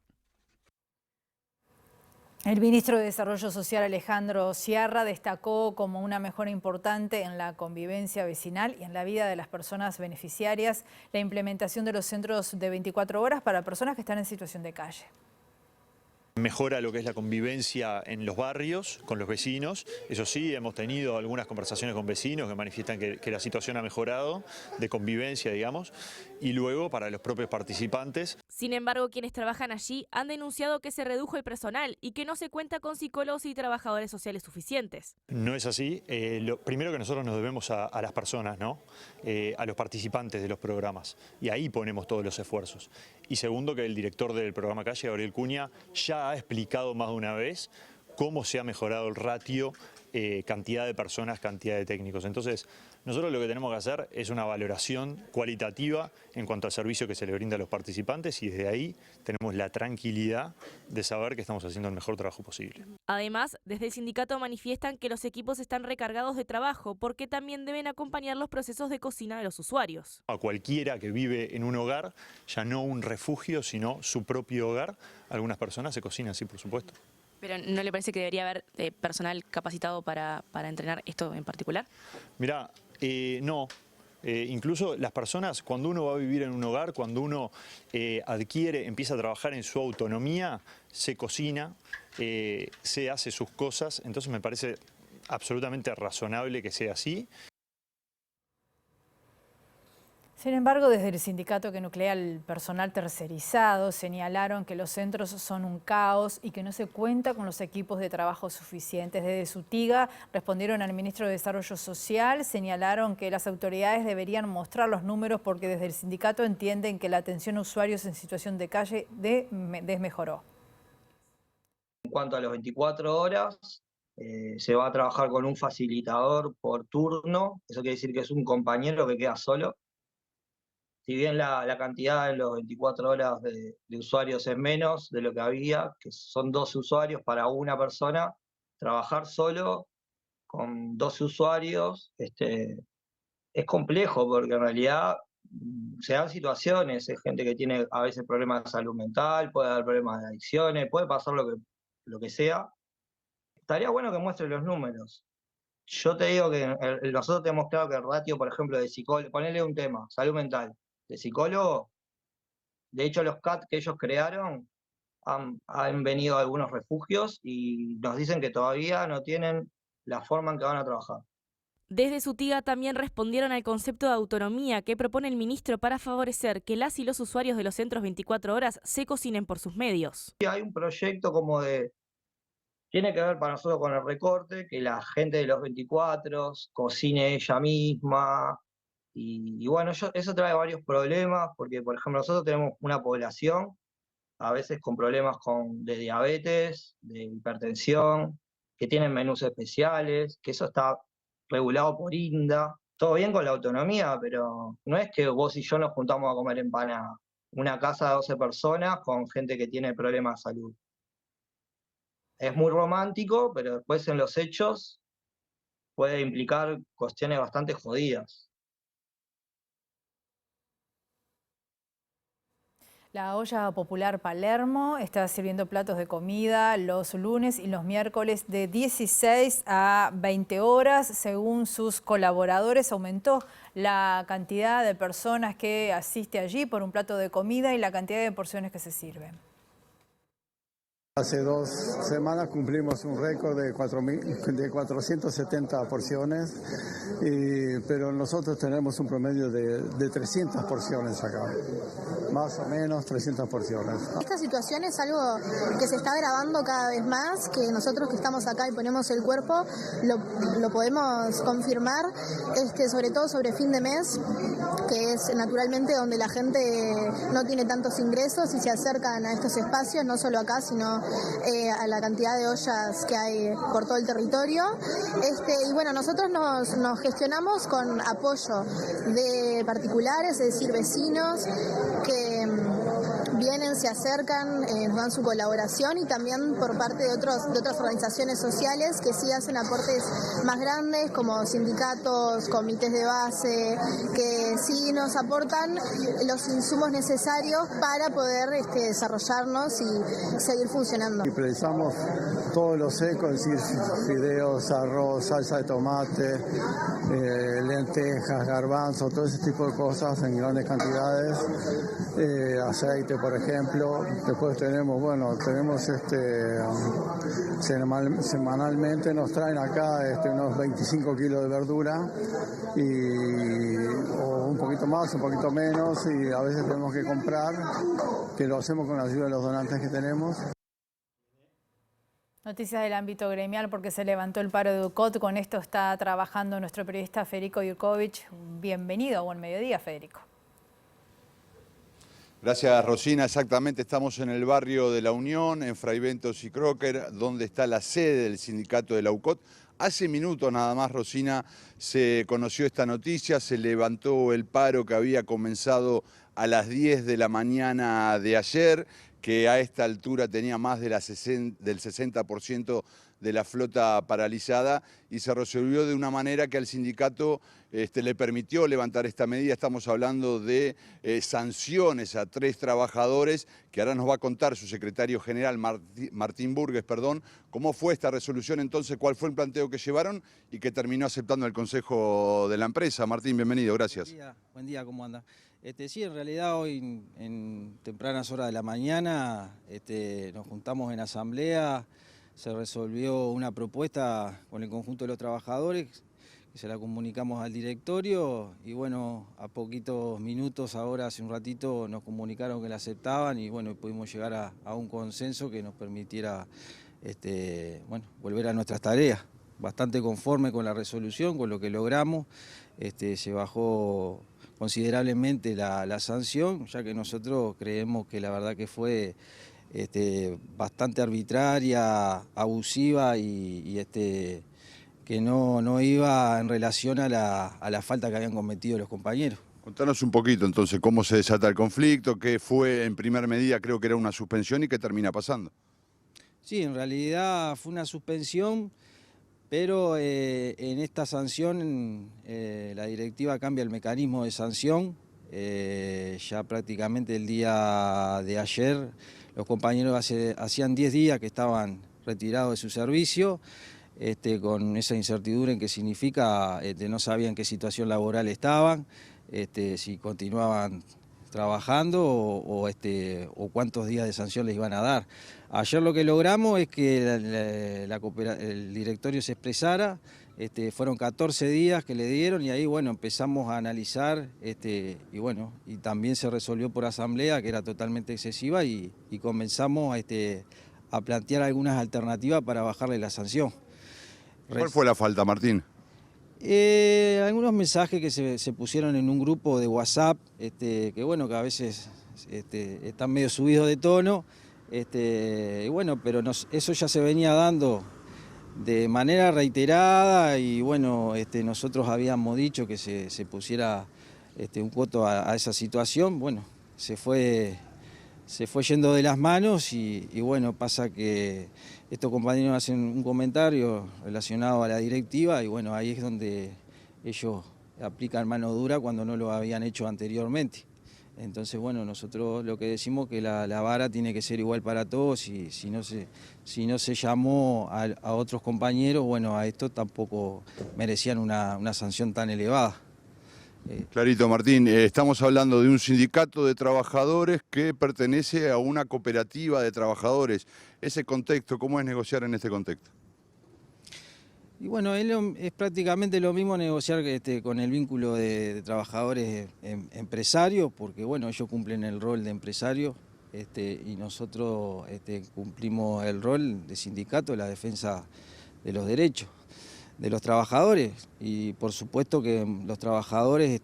El ministro de Desarrollo Social, Alejandro Sciarra, destacó como una mejora importante en la convivencia vecinal y en la vida de las personas beneficiarias la implementación de los centros de 24 horas para personas que están en situación de calle. Mejora lo que es la convivencia en los barrios, con los vecinos. Eso sí, hemos tenido algunas conversaciones con vecinos que manifiestan que la situación ha mejorado, de convivencia, digamos, y luego para los propios participantes. Sin embargo, quienes trabajan allí han denunciado que se redujo el personal y que no se cuenta con psicólogos y trabajadores sociales suficientes. No es así. Lo primero que nosotros nos debemos a las personas, ¿no? A los participantes de los programas, y ahí ponemos todos los esfuerzos. Y segundo, que el director del programa Calle, Gabriel Cunha, ya ha explicado más de una vez cómo se ha mejorado el ratio cantidad de personas, cantidad de técnicos. Entonces, nosotros lo que tenemos que hacer es una valoración cualitativa en cuanto al servicio que se le brinda a los participantes y desde ahí tenemos la tranquilidad de saber que estamos haciendo el mejor trabajo posible. Además, desde el sindicato manifiestan que los equipos están recargados de trabajo porque también deben acompañar los procesos de cocina de los usuarios. A cualquiera que vive en un hogar, ya no un refugio, sino su propio hogar, algunas personas se cocinan, sí, por supuesto. ¿Pero no le parece que debería haber personal capacitado para entrenar esto en particular? Mirá, no. Incluso las personas, cuando uno va a vivir en un hogar, cuando uno empieza a trabajar en su autonomía, se cocina, se hace sus cosas, entonces me parece absolutamente razonable que sea así. Sin embargo, desde el sindicato que nuclea el personal tercerizado señalaron que los centros son un caos y que no se cuenta con los equipos de trabajo suficientes. Desde Sutiga respondieron al ministro de Desarrollo Social, señalaron que las autoridades deberían mostrar los números porque desde el sindicato entienden que la atención a usuarios en situación de calle desmejoró. En cuanto a los 24 horas, se va a trabajar con un facilitador por turno, eso quiere decir que es un compañero que queda solo. Si bien la cantidad en los 24 horas de usuarios es menos de lo que había, que son 12 usuarios para una persona, trabajar solo con 12 usuarios es complejo porque en realidad se dan situaciones, hay gente que tiene a veces problemas de salud mental, puede haber problemas de adicciones, puede pasar lo que sea. Estaría bueno que muestre los números. Yo te digo que nosotros tenemos claro que el ratio, por ejemplo, de psicólogo, ponerle un tema, salud mental, de psicólogo, de hecho los CAT que ellos crearon han venido a algunos refugios y nos dicen que todavía no tienen la forma en que van a trabajar. Desde Sutiga también respondieron al concepto de autonomía que propone el ministro para favorecer que las y los usuarios de los centros 24 horas se cocinen por sus medios. Hay un proyecto tiene que ver para nosotros con el recorte, que la gente de los 24 cocine ella misma. Y bueno, eso trae varios problemas, porque por ejemplo nosotros tenemos una población, a veces con problemas de diabetes, de hipertensión, que tienen menús especiales, que eso está regulado por INDA. Todo bien con la autonomía, pero no es que vos y yo nos juntamos a comer empanada. Una casa de 12 personas con gente que tiene problemas de salud. Es muy romántico, pero después en los hechos puede implicar cuestiones bastante jodidas. La olla popular Palermo está sirviendo platos de comida los lunes y los miércoles de 16 a 20 horas. Según sus colaboradores, aumentó la cantidad de personas que asiste allí por un plato de comida y la cantidad de porciones que se sirven. Hace 2 semanas cumplimos un récord de 470 porciones, pero nosotros tenemos un promedio de 300 porciones acá, más o menos 300 porciones. Esta situación es algo que se está agravando cada vez más, que nosotros que estamos acá y ponemos el cuerpo lo podemos confirmar, sobre todo sobre fin de mes, que es naturalmente donde la gente no tiene tantos ingresos y se acercan a estos espacios, no solo acá, sino a la cantidad de ollas que hay por todo el territorio. Y bueno, nosotros nos gestionamos con apoyo de particulares, es decir, vecinos que vienen, se acercan, nos dan su colaboración, y también por parte de otras organizaciones sociales que sí hacen aportes más grandes, como sindicatos, comités de base, que sí nos aportan los insumos necesarios para poder desarrollarnos y seguir funcionando. Y precisamos todos los secos, es decir, fideos, arroz, salsa de tomate, lentejas, garbanzos, todo ese tipo de cosas en grandes cantidades, aceite, por ejemplo. Después tenemos semanalmente nos traen acá unos 25 kilos de verdura, o un poquito más, un poquito menos, y a veces tenemos que comprar, que lo hacemos con la ayuda de los donantes que tenemos. Noticias del ámbito gremial, porque se levantó el paro de UCOT. Con esto está trabajando nuestro periodista Federico Jurkovic. Bienvenido, buen mediodía, Federico. Gracias, Rosina. Exactamente, estamos en el barrio de La Unión, en Fray Bentos y Crocker, donde está la sede del sindicato de la UCOT. Hace minutos nada más, Rosina, se conoció esta noticia, se levantó el paro que había comenzado a las 10 de la mañana de ayer, que a esta altura tenía más de del 60% de la flota paralizada, y se resolvió de una manera que al sindicato le permitió levantar esta medida. Estamos hablando de sanciones a 3 trabajadores, que ahora nos va a contar su secretario general, Martín Burgues, cómo fue esta resolución entonces, cuál fue el planteo que llevaron y que terminó aceptando el Consejo de la empresa. Martín, bienvenido, gracias. Buen día, ¿cómo anda? Sí, en realidad hoy en tempranas horas de la mañana nos juntamos en asamblea, se resolvió una propuesta con el conjunto de los trabajadores, que se la comunicamos al directorio y bueno, a poquitos minutos, ahora hace un ratito, nos comunicaron que la aceptaban y bueno, pudimos llegar a un consenso que nos permitiera volver a nuestras tareas. Bastante conforme con la resolución, con lo que logramos, se bajó considerablemente la sanción, ya que nosotros creemos que la verdad que fue bastante arbitraria, abusiva y que no iba en relación a la falta que habían cometido los compañeros. Contanos un poquito entonces cómo se desata el conflicto, qué fue en primer medida, creo que era una suspensión y qué termina pasando. Sí, en realidad fue una suspensión, pero en esta sanción la directiva cambia el mecanismo de sanción. Ya prácticamente el día de ayer los compañeros hacían 10 días que estaban retirados de su servicio, con esa incertidumbre en qué significa, no sabían qué situación laboral estaban, si continuaban trabajando o cuántos días de sanción les iban a dar. Ayer lo que logramos es que el directorio se expresara, fueron 14 días que le dieron y ahí bueno, empezamos a analizar y también se resolvió por asamblea que era totalmente excesiva y comenzamos a plantear algunas alternativas para bajarle la sanción. ¿Cuál fue la falta, Martín? Algunos mensajes que se pusieron en un grupo de WhatsApp, que bueno, que a veces están medio subidos de tono, y bueno, pero eso ya se venía dando de manera reiterada y bueno, nosotros habíamos dicho que se pusiera un coto a esa situación, bueno, se fue yendo de las manos y bueno, pasa que estos compañeros hacen un comentario relacionado a la directiva y bueno, ahí es donde ellos aplican mano dura cuando no lo habían hecho anteriormente. Entonces, bueno, nosotros lo que decimos que la vara tiene que ser igual para todos y si no se llamó a otros compañeros, bueno, a estos tampoco merecían una sanción tan elevada. Clarito, Martín, estamos hablando de un sindicato de trabajadores que pertenece a una cooperativa de trabajadores. Ese contexto, ¿cómo es negociar en este contexto? Y bueno, es prácticamente lo mismo negociar con el vínculo de trabajadores empresarios, porque bueno, ellos cumplen el rol de empresario y nosotros cumplimos el rol de sindicato, la defensa de los derechos de los trabajadores y por supuesto que los trabajadores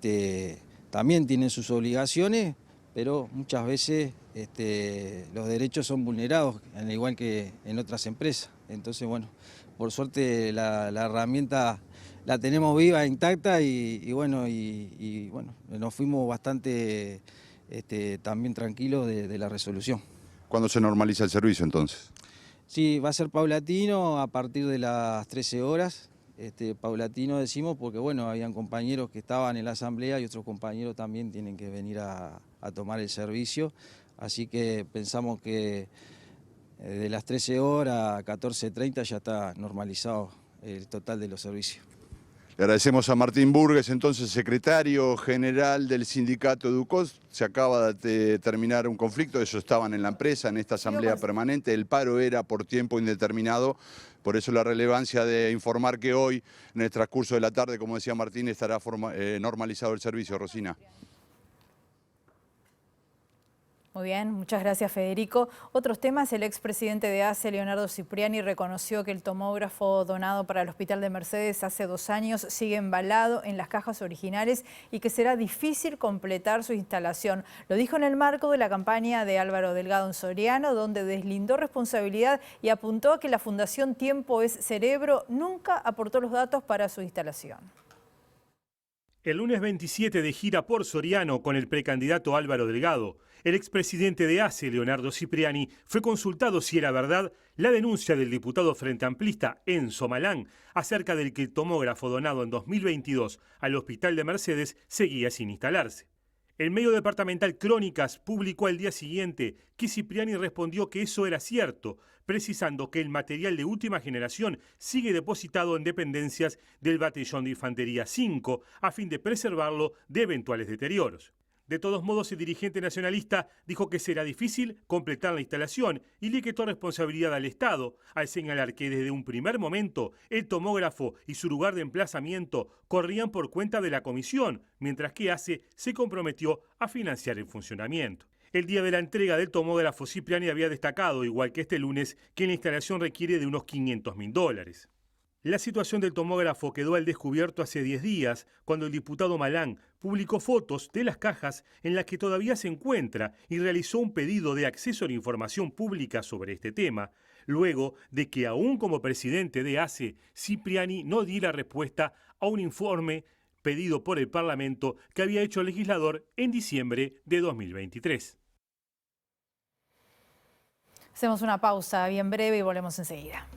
también tienen sus obligaciones, pero muchas veces los derechos son vulnerados, al igual que en otras empresas. Entonces, bueno, por suerte la herramienta la tenemos viva, intacta y bueno, nos fuimos bastante también tranquilos de la resolución. ¿Cuándo se normaliza el servicio entonces? Sí, va a ser paulatino a partir de las 13 horas. Paulatino decimos porque bueno, habían compañeros que estaban en la asamblea y otros compañeros también tienen que venir a tomar el servicio, así que pensamos que de las 13 horas a 14:30 ya está normalizado el total de los servicios. Le agradecemos a Martín Burgues, entonces secretario general del sindicato Educos. Se acaba de terminar un conflicto, ellos estaban en la empresa, en esta asamblea permanente, el paro era por tiempo indeterminado, por eso la relevancia de informar que hoy, en el transcurso de la tarde, como decía Martín, estará normalizado el servicio. Rosina. Muy bien, muchas gracias Federico. Otros temas, el expresidente de ACE, Leonardo Cipriani, reconoció que el tomógrafo donado para el Hospital de Mercedes hace 2 años sigue embalado en las cajas originales y que será difícil completar su instalación. Lo dijo en el marco de la campaña de Álvaro Delgado en Soriano, donde deslindó responsabilidad y apuntó a que la Fundación Tiempo es Cerebro nunca aportó los datos para su instalación. El lunes 27 de gira por Soriano con el precandidato Álvaro Delgado, el expresidente de ACE, Leonardo Cipriani, fue consultado si era verdad la denuncia del diputado frente amplista Enzo Malán acerca del que el tomógrafo donado en 2022 al Hospital de Mercedes seguía sin instalarse. El medio departamental Crónicas publicó al día siguiente que Cipriani respondió que eso era cierto, precisando que el material de última generación sigue depositado en dependencias del Batallón de Infantería 5 a fin de preservarlo de eventuales deterioros. De todos modos, el dirigente nacionalista dijo que será difícil completar la instalación y le quitó responsabilidad al Estado, al señalar que desde un primer momento el tomógrafo y su lugar de emplazamiento corrían por cuenta de la comisión, mientras que ACE se comprometió a financiar el funcionamiento. El día de la entrega del tomógrafo, Cipriani había destacado, igual que este lunes, que la instalación requiere de unos $500.000. La situación del tomógrafo quedó al descubierto hace 10 días, cuando el diputado Malán publicó fotos de las cajas en las que todavía se encuentra y realizó un pedido de acceso a la información pública sobre este tema, luego de que, aún como presidente de ACE, Cipriani no diera respuesta a un informe pedido por el Parlamento que había hecho el legislador en diciembre de 2023. Hacemos una pausa bien breve y volvemos enseguida.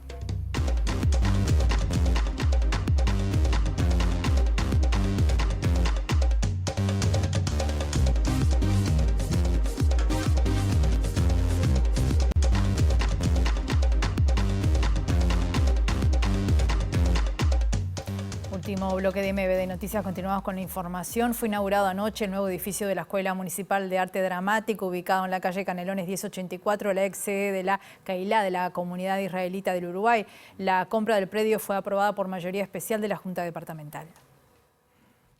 Último bloque de MBD Noticias, continuamos con la información. Fue inaugurado anoche el nuevo edificio de la Escuela Municipal de Arte Dramático, ubicado en la calle Canelones 1084, la ex sede de la CAILA, de la Comunidad Israelita del Uruguay. La compra del predio fue aprobada por mayoría especial de la Junta Departamental.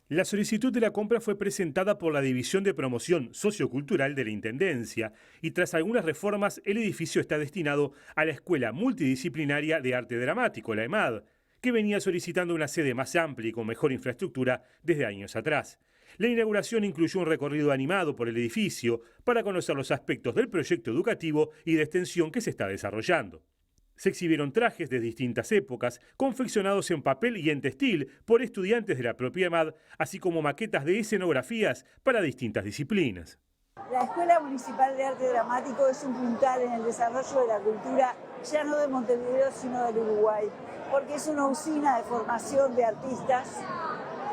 La solicitud de la compra fue presentada por la División de Promoción Sociocultural de la Intendencia y tras algunas reformas el edificio está destinado a la Escuela Multidisciplinaria de Arte Dramático, la EMAD, que venía solicitando una sede más amplia y con mejor infraestructura desde años atrás. La inauguración incluyó un recorrido animado por el edificio para conocer los aspectos del proyecto educativo y de extensión que se está desarrollando. Se exhibieron trajes de distintas épocas, confeccionados en papel y en textil por estudiantes de la propia EMAD, así como maquetas de escenografías para distintas disciplinas. La Escuela Municipal de Arte Dramático es un puntal en el desarrollo de la cultura, ya no de Montevideo, sino del Uruguay, porque es una usina de formación de artistas,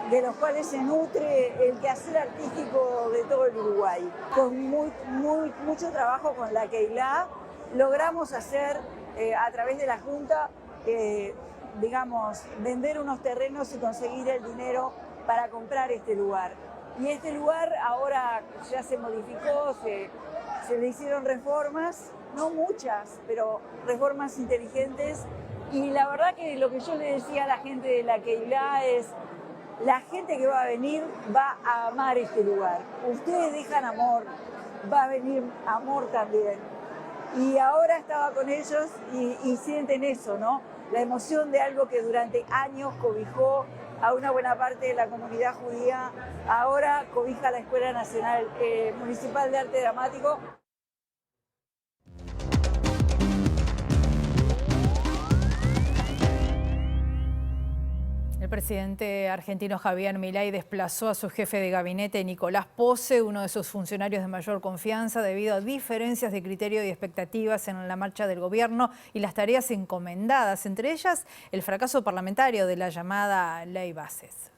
de los cuales se nutre el quehacer artístico de todo el Uruguay. Con mucho trabajo con la CAILA, logramos hacer, a través de la Junta, vender unos terrenos y conseguir el dinero para comprar este lugar. Y este lugar ahora ya se modificó, se le hicieron reformas, no muchas, pero reformas inteligentes. Y la verdad que lo que yo le decía a la gente de la CAILA es, la gente que va a venir va a amar este lugar. Ustedes dejan amor, va a venir amor también. Y ahora estaba con ellos y sienten eso, ¿no? La emoción de algo que durante años cobijó a una buena parte de la comunidad judía, ahora cobija la Escuela Nacional Municipal de Arte Dramático. El presidente argentino Javier Milei desplazó a su jefe de gabinete, Nicolás Pose, uno de sus funcionarios de mayor confianza, debido a diferencias de criterio y expectativas en la marcha del gobierno y las tareas encomendadas, entre ellas el fracaso parlamentario de la llamada Ley Bases.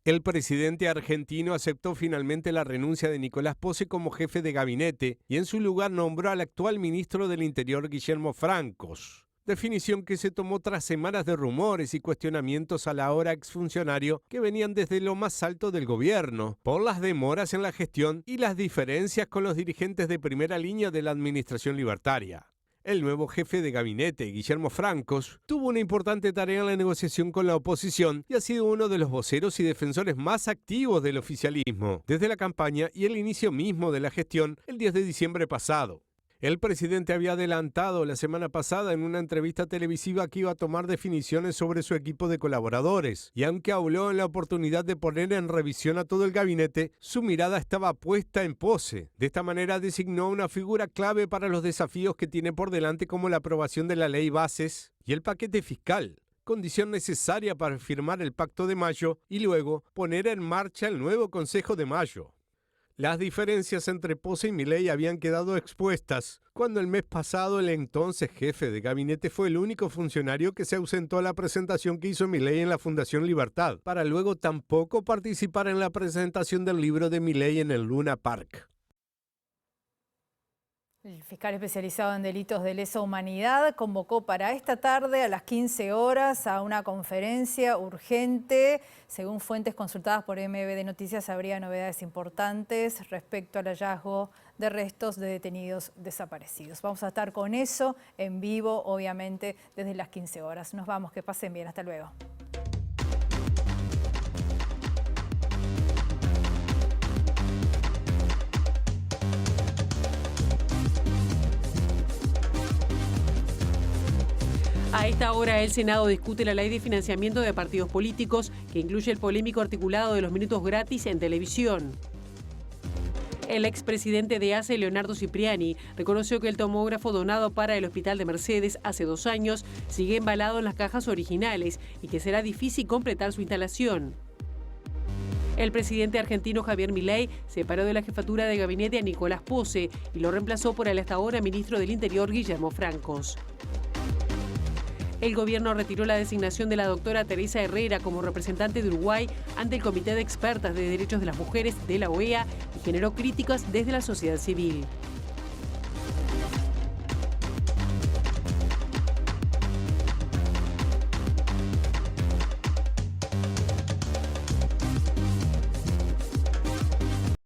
El presidente argentino aceptó finalmente la renuncia de Nicolás Pose como jefe de gabinete y en su lugar nombró al actual ministro del Interior, Guillermo Francos. Definición que se tomó tras semanas de rumores y cuestionamientos al ahora exfuncionario que venían desde lo más alto del gobierno, por las demoras en la gestión y las diferencias con los dirigentes de primera línea de la administración libertaria. El nuevo jefe de gabinete, Guillermo Francos, tuvo una importante tarea en la negociación con la oposición y ha sido uno de los voceros y defensores más activos del oficialismo desde la campaña y el inicio mismo de la gestión el 10 de diciembre pasado. El presidente había adelantado la semana pasada en una entrevista televisiva que iba a tomar definiciones sobre su equipo de colaboradores, y aunque habló en la oportunidad de poner en revisión a todo el gabinete, su mirada estaba puesta en Pose. De esta manera designó una figura clave para los desafíos que tiene por delante, como la aprobación de la ley bases y el paquete fiscal, condición necesaria para firmar el Pacto de Mayo y luego poner en marcha el nuevo Consejo de Mayo. Las diferencias entre Pose y Milei habían quedado expuestas cuando el mes pasado el entonces jefe de gabinete fue el único funcionario que se ausentó a la presentación que hizo Milei en la Fundación Libertad, para luego tampoco participar en la presentación del libro de Milei en el Luna Park. El fiscal especializado en delitos de lesa humanidad convocó para esta tarde a las 15 horas a una conferencia urgente. Según fuentes consultadas por MBD Noticias, habría novedades importantes respecto al hallazgo de restos de detenidos desaparecidos. Vamos a estar con eso en vivo, obviamente, desde las 15 horas. Nos vamos, que pasen bien. Hasta luego. A esta hora el Senado discute la ley de financiamiento de partidos políticos, que incluye el polémico articulado de los minutos gratis en televisión. El expresidente de ACE, Leonardo Cipriani, reconoció que el tomógrafo donado para el Hospital de Mercedes hace 2 años sigue embalado en las cajas originales y que será difícil completar su instalación. El presidente argentino Javier Milei separó de la jefatura de gabinete a Nicolás Pose y lo reemplazó por el hasta ahora ministro del Interior, Guillermo Francos. El gobierno retiró la designación de la doctora Teresa Herrera como representante de Uruguay ante el Comité de Expertas de Derechos de las Mujeres de la OEA y generó críticas desde la sociedad civil.